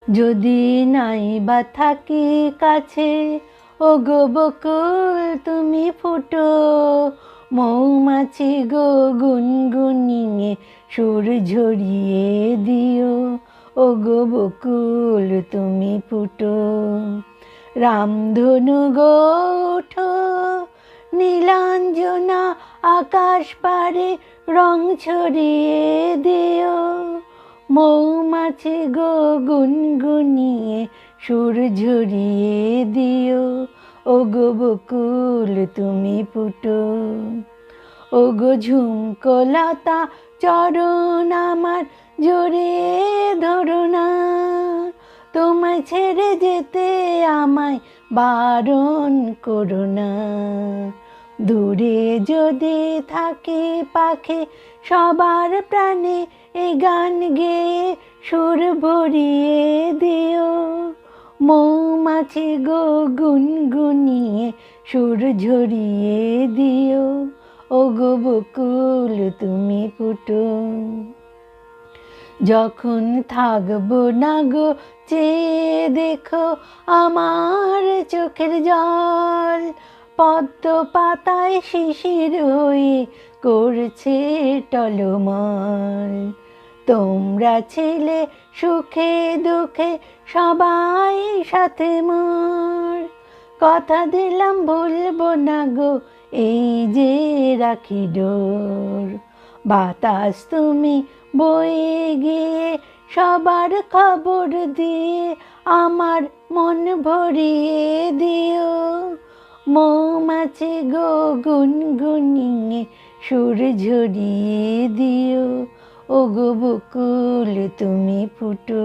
যদি নাই বা থাকি কাছে, ওগো বকুল তুমি ফুটো। মৌমাছি গো গুনগুনিয়ে সুর ঝরিয়ে দিও, ওগো বকুল তুমি ফুটো। রামধনু গো ওঠো, নীলাঞ্জনা আকাশ পারে রং ছড়িয়ে দিও। মৌমাছি গো গুনগুনিয়ে সুর ঝরিয়ে দিও, ওগো বকুল তুমি ফুটো। ওগো ঝুমকো লতা চরণ আমার জড়িয়ে ধরো না, তোমায় ছেড়ে যেতে আমায় বারণ করো না। দূরে যদি থাকি পাখি সবার প্রাণে, এই গান গেয়ে সুর ভরিয়ে দিও। মৌমাছি গো গুনগুনিয়ে সুর ঝরিয়ে দিও, ওগো বকুল তুমি ফুটো। যখন থাকবো না গো চেয়ে দেখো আমার চোখের জল, পদ্ম পাতায় শিশির হয়ে করছে টলমল। তোমরা ছিলে সুখে দুঃখে সবাই সাথে মোর, কথা দিলাম ভুলবো না গো এই যে রাখি ডোর। বাতাস তুমি বয়ে গিয়ে সবার খবর দিয়ে আমার মন ভরিয়ে দিও। মৌমাছি গো গুনগুনিয়ে সুর ঝরিয়ে দিও, ওগো বকুল তুমি ফুটো।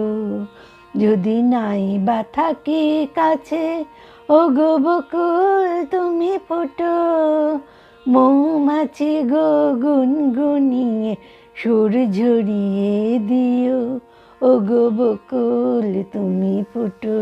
যদি নাই বা থাকি কাছে, ওগো বকুল তুমি ফুটো। মৌমাছি গো গুনগুনিয়ে সুর ঝরিয়ে দিও, ওগো বকুল তুমি ফুটো।